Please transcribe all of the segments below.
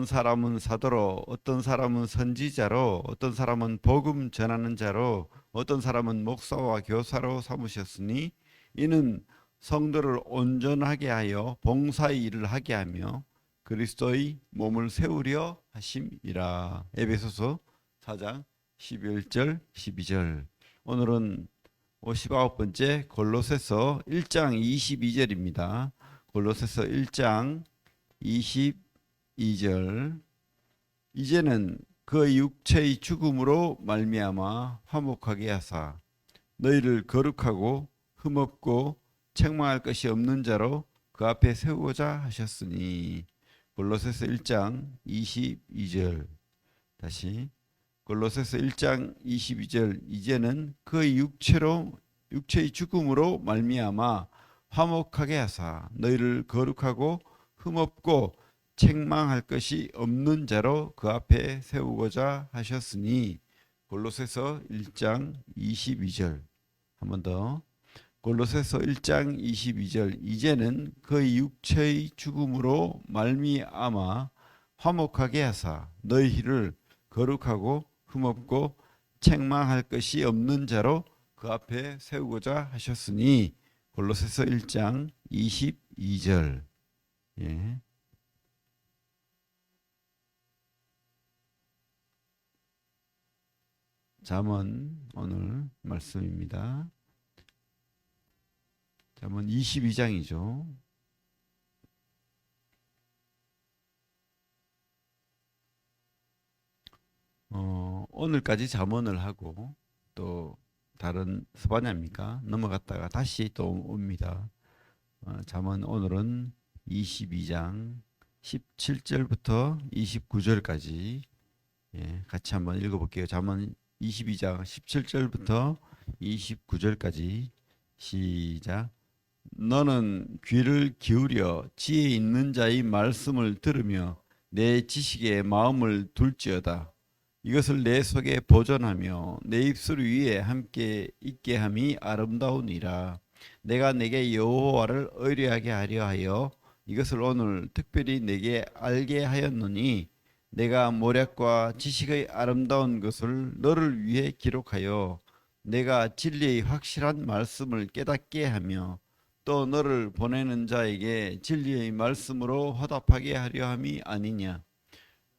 어떤 사람은 사도로, 어떤 사람은 선지자로, 어떤 사람은 복음 전하는 자로, 어떤 사람은 목사와 교사로 삼으셨으니 이는 성도를 온전하게 하여 봉사의 일을 하게 하며 그리스도의 몸을 세우려 하심이라. 에베소서 4장 11절 12절. 오늘은 59번째 골로새서 1장 22절입니다. 골로새서 1장 22절. 이제는 그 육체의 죽음으로 말미암아 화목하게 하사 너희를 거룩하고 흠없고 책망할 것이 없는 자로 그 앞에 세우고자 하셨으니. 골로새서 1장 22절. 다시 골로새서 1장 22절. 이제는 그 육체의 죽음으로 말미암아 화목하게 하사 너희를 거룩하고 흠없고 책망할 것이 없는 자로 그 앞에 세우고자 하셨으니. 골로새서 1장 22절. 한 번 더. 골로새서 1장 22절. 이제는 그 육체의 죽음으로 말미암아 화목하게 하사 너희를 거룩하고 흠없고 책망할 것이 없는 자로 그 앞에 세우고자 하셨으니. 골로새서 1장 22절. 예. 잠언 오늘 말씀입니다. 잠언 22장이죠. 오늘까지 잠언을 하고 또 다른 스바냐입니까? 넘어갔다가 다시 또 옵니다. 잠언 오늘은 22장 17절부터 29절까지 같이 한번 읽어볼게요. 잠언 22장 17절부터 29절까지 시작. 너는 귀를 기울여 지혜 있는 자의 말씀을 들으며 내 지식에 마음을 둘지어다. 이것을 내 속에 보존하며 내 입술 위에 함께 있게 함이 아름다우니라. 내가 내게 여호와를 의뢰하게 하려 하여 이것을 오늘 특별히 내게 알게 하였노니 내가 모략과 지식의 아름다운 것을 너를 위해 기록하여 내가 진리의 확실한 말씀을 깨닫게 하며 또 너를 보내는 자에게 진리의 말씀으로 화답하게 하려 함이 아니냐.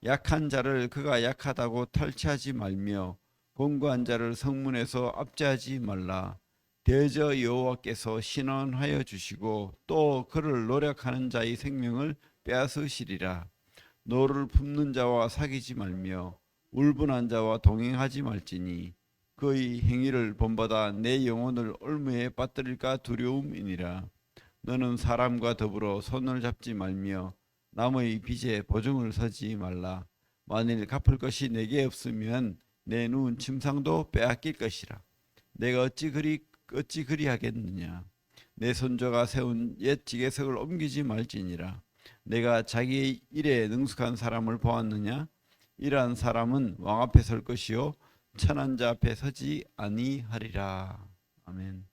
약한 자를 그가 약하다고 탈취하지 말며 권고한 자를 성문에서 압제하지 말라. 대저 여호와께서 신원하여 주시고 또 그를 노력하는 자의 생명을 빼앗으시리라. 너를 품는 자와 사귀지 말며 울분한 자와 동행하지 말지니 그의 행위를 본받아 내 영혼을 올무에 빠뜨릴까 두려움이니라. 너는 사람과 더불어 손을 잡지 말며 남의 빚에 보증을 서지 말라. 만일 갚을 것이 내게 없으면 내 누운 침상도 빼앗길 것이라. 내가 어찌 그리하겠느냐. 내 손자가 세운 옛 지계석을 옮기지 말지니라. 내가 자기의 일에 능숙한 사람을 보았느냐. 이러한 사람은 왕 앞에 설 것이요 천한 자 앞에 서지 아니하리라. 아멘.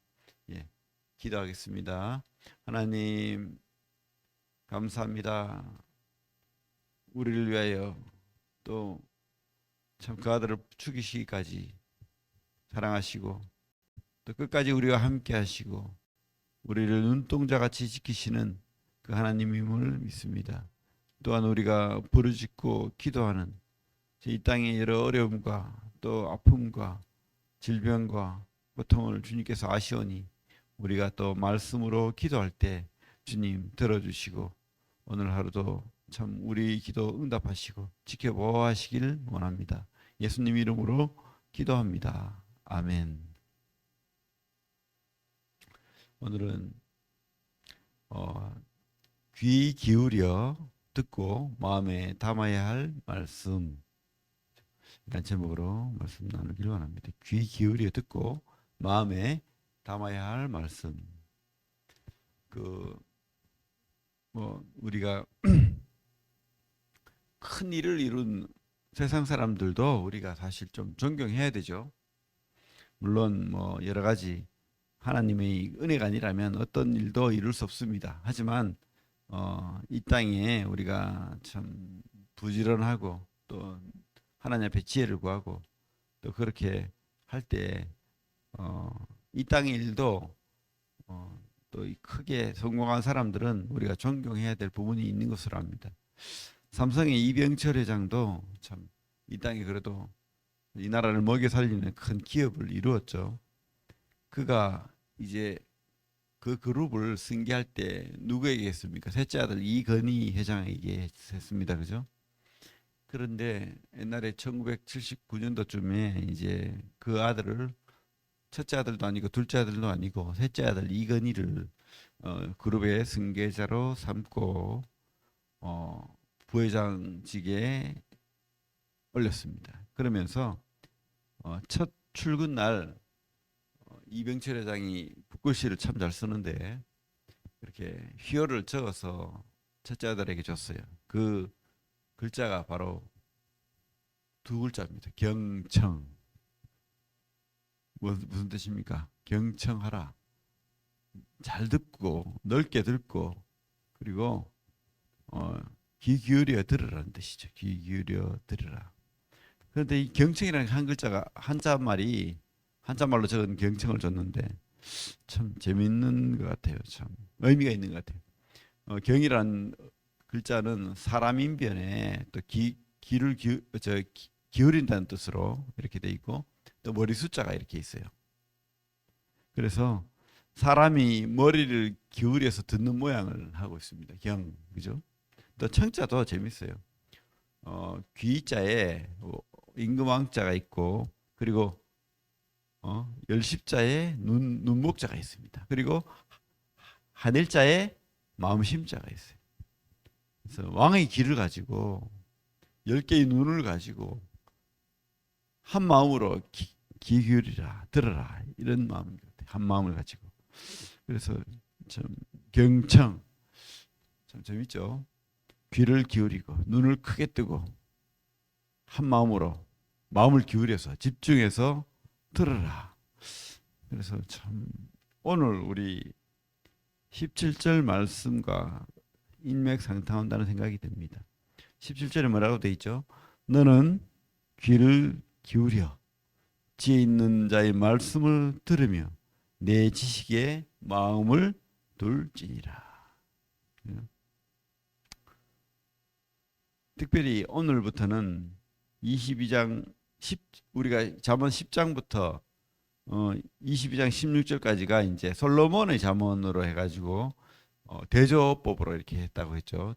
예, 기도하겠습니다. 하나님 감사합니다. 우리를 위하여 또 참 그 아들을 죽이시기까지 사랑하시고 또 끝까지 우리와 함께 하시고 우리를 눈동자같이 지키시는 그 하나님임을 믿습니다. 또한 우리가 부르짖고 기도하는 이 땅의 여러 어려움과 또 아픔과 질병과 고통을 주님께서 아시오니 우리가 또 말씀으로 기도할 때 주님 들어주시고 오늘 하루도 참 우리 기도 응답하시고 지켜보아하시길 원합니다. 예수님 이름으로 기도합니다. 아멘. 오늘은 귀 기울여 듣고 마음에 담아야 할 말씀, 이런 제목으로 말씀 나누기를 원합니다. 귀 기울여 듣고 마음에 담아야 할 말씀. 우리가 큰 일을 이룬 세상 사람들도 우리가 사실 좀 존경해야 되죠. 물론 여러 가지 하나님의 은혜가 아니라면 어떤 일도 이룰 수 없습니다. 하지만 이 땅에 우리가 참 부지런하고 또 하나님 앞에 지혜를 구하고 또 그렇게 할 때 이 땅의 일도 또 크게 성공한 사람들은 우리가 존경해야 될 부분이 있는 것으로 압니다. 삼성의 이병철 회장도 참 이 땅에 그래도 이 나라를 먹여 살리는 큰 기업을 이루었죠. 그가 이제 그 그룹을 승계할 때 누구에게 했습니까? 셋째 아들 이건희 회장에게 했습니다. 그죠? 그런데 옛날에 1979년도쯤에 이제 그 아들을 첫째 아들도 아니고 둘째 아들도 아니고 셋째 아들 이건희를 그룹의 승계자로 삼고 부회장직에 올렸습니다. 그러면서 첫 출근 날 이병철 회장이 붓글씨를 참 잘 쓰는데 이렇게 희어를 적어서 첫째 아들에게 줬어요. 그 글자가 바로 두 글자입니다. 경청. 무슨 뜻입니까? 경청하라. 잘 듣고 넓게 듣고 그리고 귀 기울여 들으라는 뜻이죠. 귀 기울여 들으라. 그런데 이 경청이라는 한 글자가 한자말로 적은 경청을 줬는데 참 재밌는 것 같아요. 참 의미가 있는 것 같아요. 경이란 글자는 사람 인변에 또 귀를 기울인다는 뜻으로 이렇게 돼 있고 또 머리 숫자가 이렇게 있어요. 그래서 사람이 머리를 기울여서 듣는 모양을 하고 있습니다. 그죠? 또 청자도 재밌어요. 귀자에 임금왕자가 있고 그리고 열십자에 눈목자가 있습니다. 그리고 한일자에 마음심자가 있어요. 그래서 왕의 귀를 가지고 10개의 눈을 가지고 한 마음으로 귀 기울이라 들어라 이런 마음인 것 같아요. 한 마음을 가지고. 그래서 참 경청 참 재밌죠. 귀를 기울이고 눈을 크게 뜨고 한 마음으로 마음을 기울여서 집중해서 들어라. 그래서 참 오늘 우리 17절 말씀과 인맥상통한다는 생각이 듭니다. 17절에 뭐라고 돼 있죠? 너는 귀를 기울여 지혜 있는 자의 말씀을 들으며 내 지식에 마음을 둘지니라. 특별히 오늘부터는 22장 우리가 잠언 10장부터 22장 16절까지가 이제 솔로몬의 잠언으로 해가지고 대조법으로 이렇게 했다고 했죠.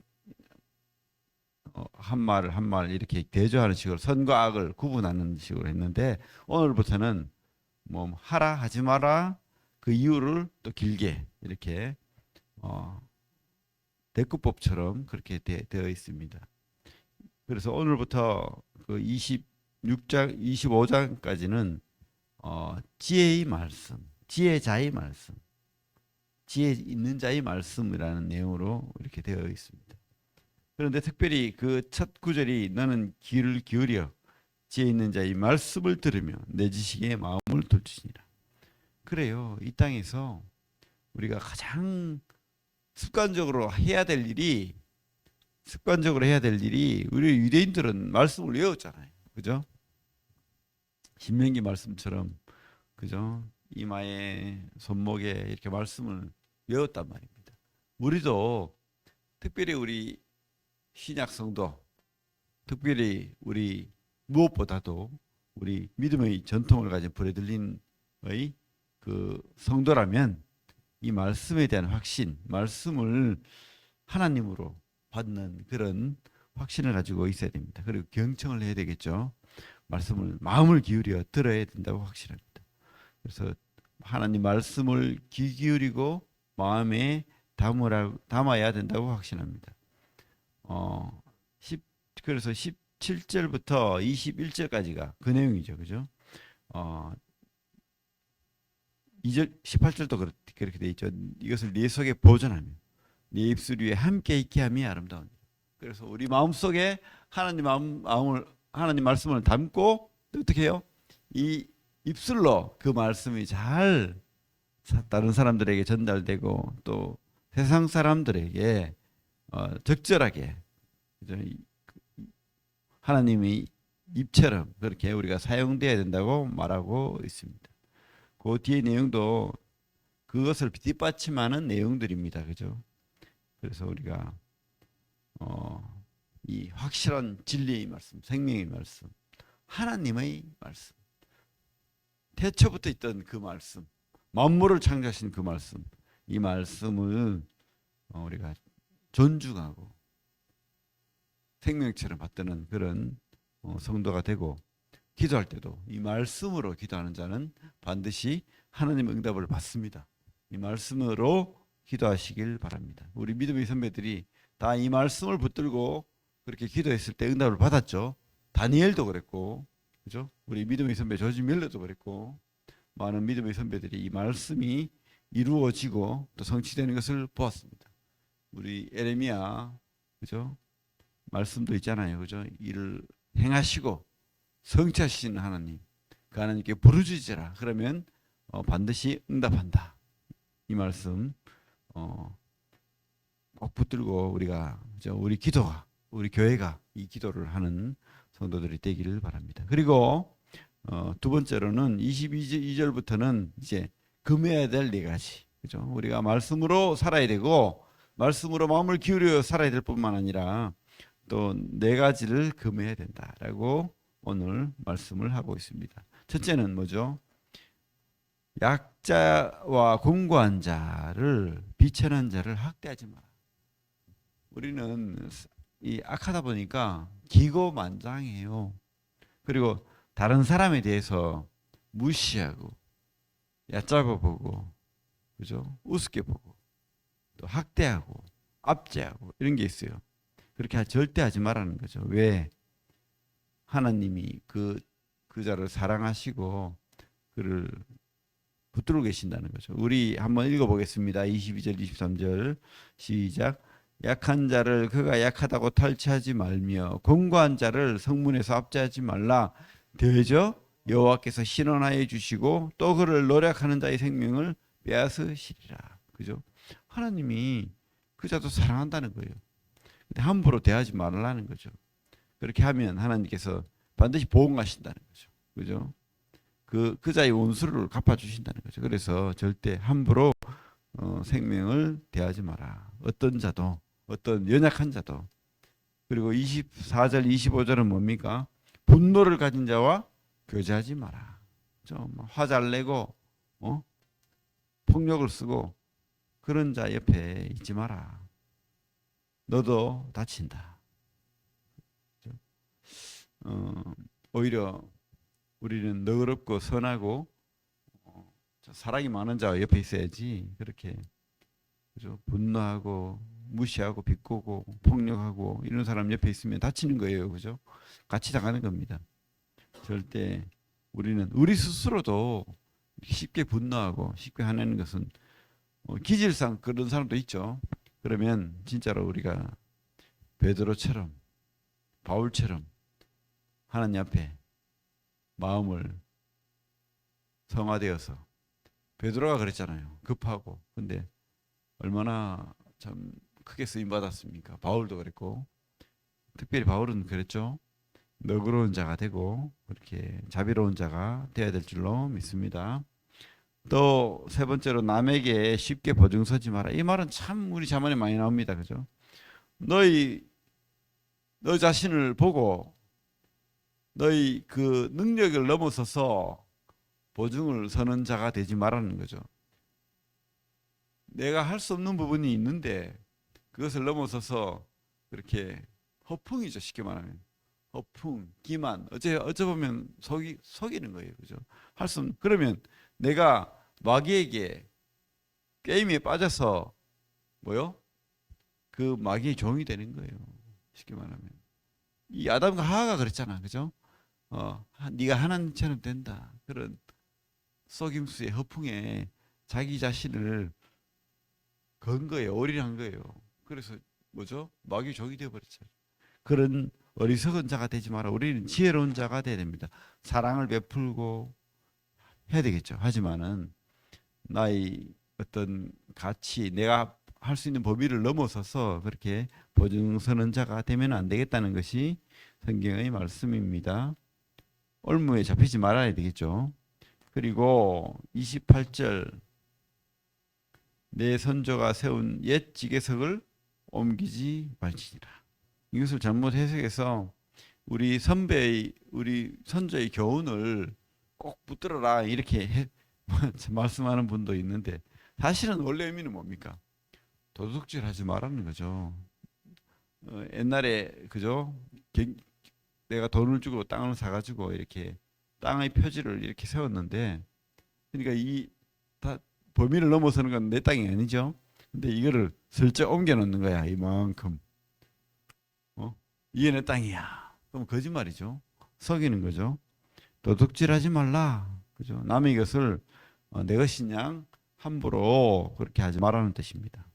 한 말 한 말 이렇게 대조하는 식으로 선과 악을 구분하는 식으로 했는데 오늘부터는 뭐 하라 하지 마라 그 이유를 또 길게 이렇게 대꾸법처럼 그렇게 되어 있습니다. 그래서 오늘부터 그 26장 25장까지는 지혜의 말씀, 지혜자의 말씀, 지혜 있는 자의 말씀이라는 내용으로 이렇게 되어 있습니다. 그런데 특별히 그 첫 구절이 너는 귀를 기울여 지혜 있는 자의 말씀을 들으며 내 지식에 마음을 둘지니라. 그래요. 이 땅에서 우리가 가장 습관적으로 해야 될 일이 우리 유대인들은 말씀을 외웠잖아요. 그죠? 신명기 말씀처럼 그죠? 이마에 손목에 이렇게 말씀을 외웠단 말입니다. 우리도 특별히 우리 신약 성도, 특별히 우리 무엇보다도 우리 믿음의 전통을 가진 브레들린의 그 성도라면 이 말씀에 대한 확신, 말씀을 하나님으로 받는 그런 확신을 가지고 있어야 됩니다. 그리고 경청을 해야 되겠죠. 말씀을 마음을 기울여 들어야 된다고 확신합니다. 그래서 하나님 말씀을 귀 기울이고 마음에 담아야 된다고 확신합니다. 그래서 17절부터 21절까지가 그 내용이죠. 그죠? 2절 18절도 그렇게 돼 있죠. 이것을 네 속에 보존하며 네 입술 위에 함께 있게 함이 아름다운. 그래서 우리 마음속에 하나님 말씀을 담고 어떻게 해요? 이 입술로 그 말씀이 잘 다른 사람들에게 전달되고 또 세상 사람들에게 적절하게 하나님의 입처럼 그렇게 우리가 사용돼야 된다고 말하고 있습니다. 그 뒤에 내용도 그것을 뒷받침하는 내용들입니다. 그죠? 그래서 우리가 이 확실한 진리의 말씀, 생명의 말씀, 하나님의 말씀, 태초부터 있던 그 말씀, 만물을 창조하신 그 말씀, 이 말씀을 우리가 존중하고 생명처럼 받드는 그런 성도가 되고, 기도할 때도 이 말씀으로 기도하는 자는 반드시 하나님의 응답을 받습니다. 이 말씀으로 기도하시길 바랍니다. 우리 믿음의 선배들이 다 이 말씀을 붙들고 그렇게 기도했을 때 응답을 받았죠. 다니엘도 그랬고, 그죠? 우리 믿음의 선배 조지 밀러도 그랬고, 많은 믿음의 선배들이 이 말씀이 이루어지고 또 성취되는 것을 보았습니다. 우리 에레미야, 그죠? 말씀도 있잖아요, 그죠? 이를 행하시고 성취하시는 하나님, 그 하나님께 부르짖으라. 그러면 반드시 응답한다. 이 말씀 꼭 붙들고 우리가, 우리 기도가, 우리 교회가 이 기도를 하는 성도들이 되기를 바랍니다. 그리고 두 번째로는 22절부터는 이제 금해야 될 네 가지, 그죠? 우리가 말씀으로 살아야 되고 말씀으로 마음을 기울여 살아야 될 뿐만 아니라 또 네 가지를 금해야 된다라고 오늘 말씀을 하고 있습니다. 첫째는 뭐죠? 약자와 공고한 자를, 비천한 자를 학대하지 마라. 우리는 이 악하다 보니까 기고만장해요. 그리고 다른 사람에 대해서 무시하고 얕잡아 보고, 그죠? 우습게 보고 또 학대하고 압제하고 이런 게 있어요. 그렇게 절대 하지 말라는 거죠. 왜? 하나님이 그 자를 사랑하시고 그를 붙들고 계신다는 거죠. 우리 한번 읽어보겠습니다. 22절 23절 시작. 약한 자를 그가 약하다고 탈취하지 말며 권고한 자를 성문에서 압제하지 말라. 되죠? 여호와께서 신원하여 주시고 또 그를 노력하는 자의 생명을 빼앗으시리라. 그죠? 하나님이 그 자도 사랑한다는 거예요. 근데 함부로 대하지 말라는 거죠. 그렇게 하면 하나님께서 반드시 보응하신다는 거죠. 그죠? 그 자의 원수를 갚아주신다는 거죠. 그래서 절대 함부로 생명을 대하지 마라. 어떤 자도, 어떤 연약한 자도. 그리고 24절, 25절은 뭡니까? 분노를 가진 자와 교제하지 마라. 화잘 내고 폭력을 쓰고 그런 자 옆에 있지 마라. 너도 다친다. 오히려 우리는 너그럽고 선하고 사랑이 많은 자와 옆에 있어야지, 그렇게, 그죠? 분노하고 무시하고 비꼬고 폭력하고 이런 사람 옆에 있으면 다치는 거예요. 그죠? 같이 당하는 겁니다. 절대 우리는 우리 스스로도 쉽게 분노하고 쉽게 화내는 것은 기질상 그런 사람도 있죠. 그러면 진짜로 우리가 베드로처럼, 바울처럼 하나님 앞에 마음을 성화되어서, 베드로가 그랬잖아요. 급하고. 근데 얼마나 참 크게 쓰임 받았습니까? 바울도 그랬고, 특별히 바울은 그랬죠. 너그러운 자가 되고 그렇게 자비로운 자가 되어야 될 줄로 믿습니다. 또 세 번째로, 남에게 쉽게 보증서지 마라. 이 말은 참 우리 자문에 많이 나옵니다. 그죠? 너 자신을 보고 너희 그 능력을 넘어서서 보증을 서는 자가 되지 말라는 거죠. 내가 할 수 없는 부분이 있는데 그것을 넘어서서 그렇게 허풍이죠. 쉽게 말하면 허풍, 기만, 어째 보면 속이는 거예요. 그죠? 할 수 없는, 그러면 내가 마귀에게 게임에 빠져서 뭐요? 그 마귀의 종이 되는 거예요. 쉽게 말하면 이 아담과 하와가 그랬잖아. 그죠? 네가 하나님처럼 된다. 그런 속임수에, 허풍에 자기 자신을 건 거예요. 올인한 거예요. 그래서 뭐죠? 마귀 종이 되어버렸죠. 그런 어리석은 자가 되지 마라. 우리는 지혜로운 자가 되어야 됩니다. 사랑을 베풀고 해야 되겠죠. 하지만은 나의 어떤 가치, 내가 할 수 있는 범위를 넘어서서 그렇게 보증서는 자가 되면 안 되겠다는 것이 성경의 말씀입니다. 올무에 잡히지 말아야 되겠죠. 그리고 28절 내 선조가 세운 옛 지계석을 옮기지 말지니라. 이것을 잘못 해석해서 우리 선조의 교훈을 꼭 붙들어라 이렇게 말씀하는 분도 있는데 사실은 원래 의미는 뭡니까? 도둑질 하지 말라는 거죠. 옛날에 그죠? 내가 돈을 주고 땅을 사가지고 이렇게 땅의 표지를 이렇게 세웠는데 그러니까 이 다 범위를 넘어서는 건 내 땅이 아니죠. 근데 이거를 슬쩍 옮겨 놓는 거야. 이만큼. 이게 내 땅이야. 그럼 거짓말이죠. 속이는 거죠. 도둑질하지 말라. 그죠? 남의 것을 내 것인 양 함부로 그렇게 하지 말라는 뜻입니다.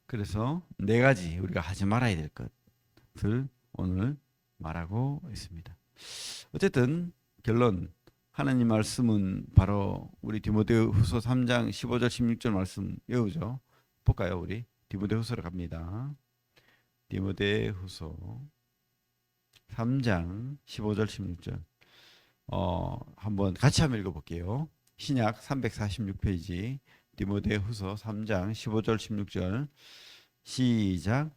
그래서 네 가지 우리가 하지 말아야 될 것을 오늘 말하고 있습니다. 어쨌든 결론 하나님 말씀은 바로 우리 디모데후서 3장 15절 16절 말씀 외우죠. 볼까요? 우리 디모데후서로 갑니다. 디모데후서 3장 15절 16절 한번 같이 한번 읽어볼게요. 신약 346페이지 디모데후서 3장 15절 16절 시작.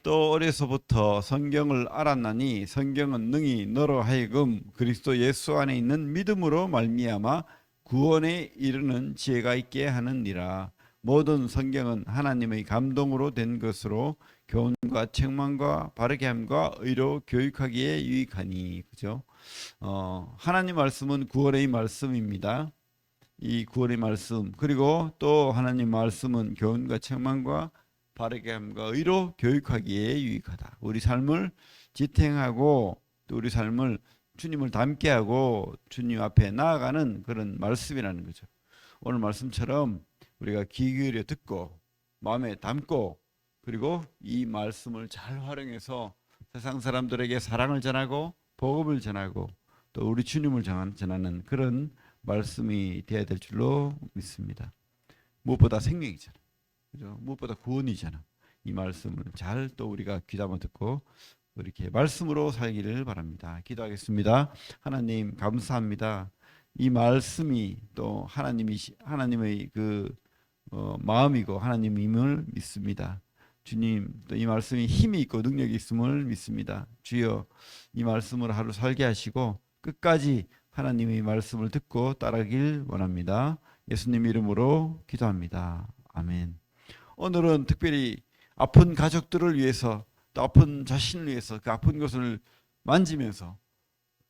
또 어려서부터 성경을 알았나니 성경은 능히 너로 하여금 그리스도 예수 안에 있는 믿음으로 말미암아 구원에 이르는 지혜가 있게 하느니라. 모든 성경은 하나님의 감동으로 된 것으로 교훈과 책망과 바르게 함과 의로 교육하기에 유익하니. 그죠? 하나님 말씀은 구원의 말씀입니다. 이 구원의 말씀 그리고 또 하나님 말씀은 교훈과 책망과 바르게 함과 의로 교육하기에 유익하다. 우리 삶을 지탱하고 또 우리 삶을 주님을 닮게 하고 주님 앞에 나아가는 그런 말씀이라는 거죠. 오늘 말씀처럼 우리가 귀 기울여 듣고 마음에 담고 그리고 이 말씀을 잘 활용해서 세상 사람들에게 사랑을 전하고 복음을 전하고 또 우리 주님을 전하는 그런 말씀이 되어야 될 줄로 믿습니다. 무엇보다 생명이잖아. 그죠? 무엇보다 구원이잖아. 이 말씀을 잘 또 우리가 귀담아 듣고 이렇게 말씀으로 살기를 바랍니다. 기도하겠습니다. 하나님 감사합니다. 이 말씀이 또 하나님의 그 마음이고 하나님임을 믿습니다. 주님 또 이 말씀이 힘이 있고 능력이 있음을 믿습니다. 주여 이 말씀으로 하루 살게 하시고 끝까지 하나님의 말씀을 듣고 따르길 원합니다. 예수님 이름으로 기도합니다. 아멘. 오늘은 특별히 아픈 가족들을 위해서 또 아픈 자신을 위해서 그 아픈 것을 만지면서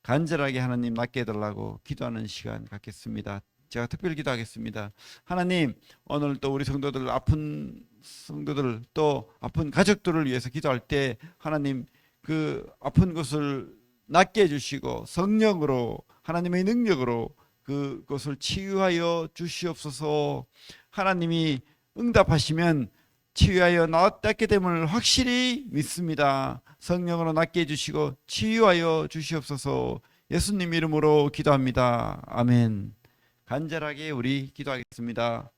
간절하게 하나님 낫게 해달라고 기도하는 시간 갖겠습니다. 제가 특별히 기도하겠습니다. 하나님 오늘 또 우리 성도들 아픈 성도들 또 아픈 가족들을 위해서 기도할 때 하나님 그 아픈 것을 낫게 해주시고 성령으로 하나님의 능력으로 그것을 치유하여 주시옵소서. 하나님이 응답하시면 치유하여 낫게 됨을 확실히 믿습니다. 성령으로 낫게 해주시고 치유하여 주시옵소서. 예수님 이름으로 기도합니다. 아멘. 간절하게 우리 기도하겠습니다.